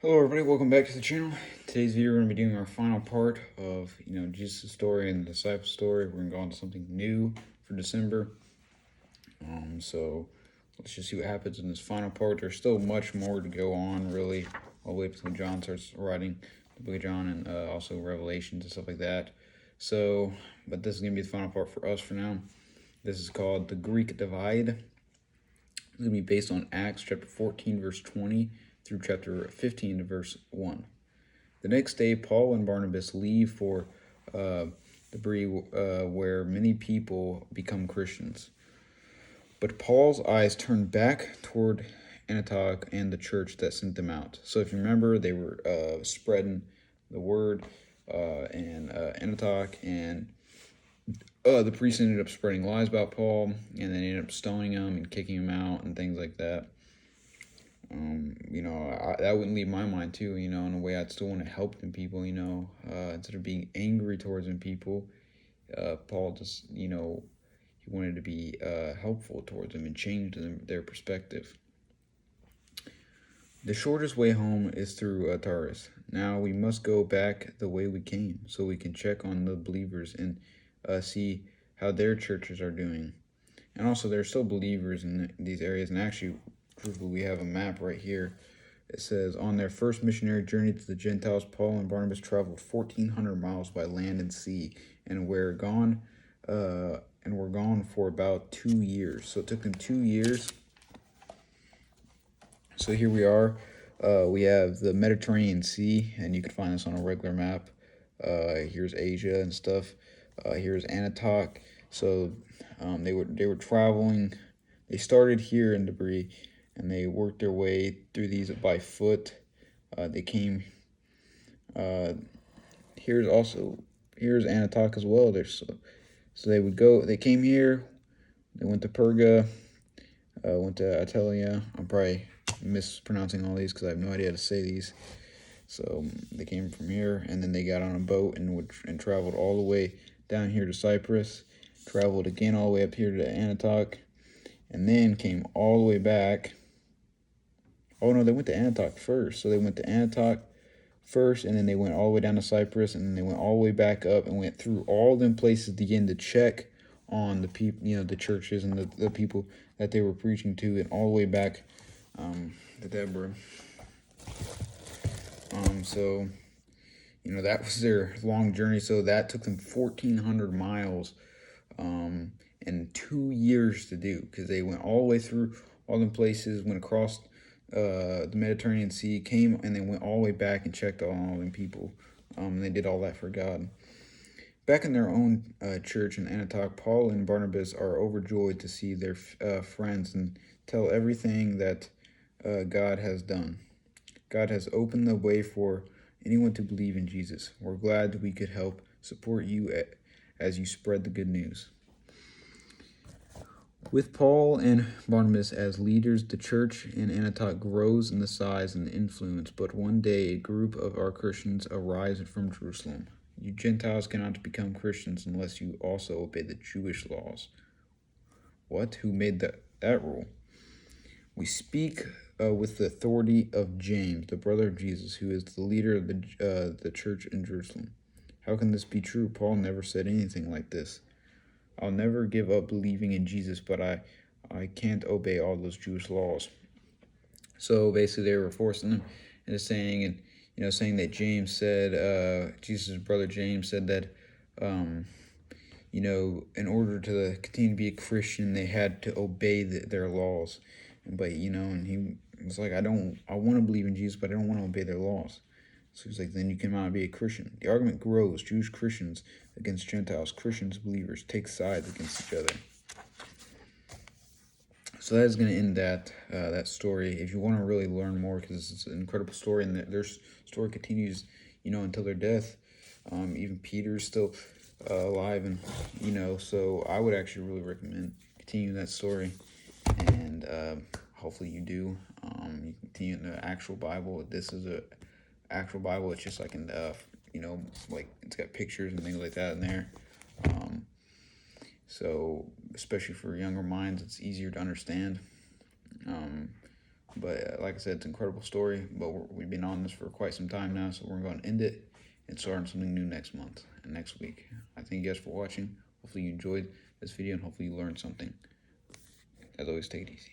Hello everybody, welcome back to the channel. Today's video we're going to be doing our final part of, Jesus' story and the disciple story. We're going to go on to something new for December. So let's just see what happens in this final part. There's still much more to go on, really, all the way up until John starts writing the book of John and also Revelations and stuff like that. So, but this is going to be the final part for us for now. This is called The Greek Divide. It's going to be based on Acts chapter 14, verse 20 through chapter 15 verse 1. The next day, Paul and Barnabas leave for Debre, where many people become Christians. But Paul's eyes turn back toward Antioch and the church that sent them out. So if you remember, they were spreading the word in Antioch, and the priests ended up spreading lies about Paul, and then ended up stoning him and kicking him out and things like that. That wouldn't leave my mind too, in a way I'd still want to help them people, instead of being angry towards them people. Paul just, he wanted to be helpful towards them and change their perspective. The shortest way home is through Taurus. Now we must go back the way we came so we can check on the believers and see how their churches are doing. And also, there are still believers in these areas, and actually, we have a map right here. It says, on their first missionary journey to the Gentiles, Paul and Barnabas traveled 1,400 miles by land and sea, and were gone for about 2 years. So it took them 2 years. So here we are. We have the Mediterranean Sea, and you can find this on a regular map. Here's Asia and stuff. Here's Antioch. So they were traveling. They started here in Debre, and they worked their way through these by foot. They came. Here's Antioch as well. So they would go. They came here. They went to Perga. Went to Atelia. I'm probably mispronouncing all these because I have no idea how to say these. So they came from here, and then they got on a boat and traveled all the way down here to Cyprus. Traveled again all the way up here to Antioch, and then came all the way back. Oh no, they went to Antioch first. So they went to Antioch first, and then they went all the way down to Cyprus, and then they went all the way back up and went through all them places again to check on the people, the churches and the people that they were preaching to, and all the way back to Deborah. So that was their long journey. So that took them 1,400 miles and 2 years to do, because they went all the way through all them places, went across the Mediterranean Sea, came, and they went all the way back and checked on all them people. They did all that for God. Back in their own church in Antioch, Paul and Barnabas are overjoyed to see their friends and tell everything that God has done. God has opened the way for anyone to believe in Jesus. We're glad that we could help support you as you spread the good news. With Paul and Barnabas as leaders, the church in Antioch grows in the size and influence. But one day, a group of our Christians arrives from Jerusalem. You Gentiles cannot become Christians unless you also obey the Jewish laws. What? Who made that rule? We speak with the authority of James, the brother of Jesus, who is the leader of the church in Jerusalem. How can this be true? Paul never said anything like this. I'll never give up believing in Jesus, but I can't obey all those Jewish laws. So basically, they were forcing them into saying, and saying that James said, Jesus' brother James said that, in order to continue to be a Christian, they had to obey their laws. But and he was like, I want to believe in Jesus, but I don't want to obey their laws. So he's like, then you cannot be a Christian. The argument grows. Jewish Christians against Gentiles. Christians, believers, take sides against each other. So that is going to end that story. If you want to really learn more, because it's an incredible story, and their story continues, until their death. Even Peter's still alive, and so I would actually really recommend continuing that story, and hopefully you do. You continue in the actual Bible. This is a actual Bible. It's just like like it's got pictures and things like that in there. So especially for younger minds, it's easier to understand. But like I said, it's an incredible story. But we've been on this for quite some time now, so we're going to end it and start on something new next month and next week. I thank you guys for watching. Hopefully you enjoyed this video and hopefully you learned something. As always, take it easy.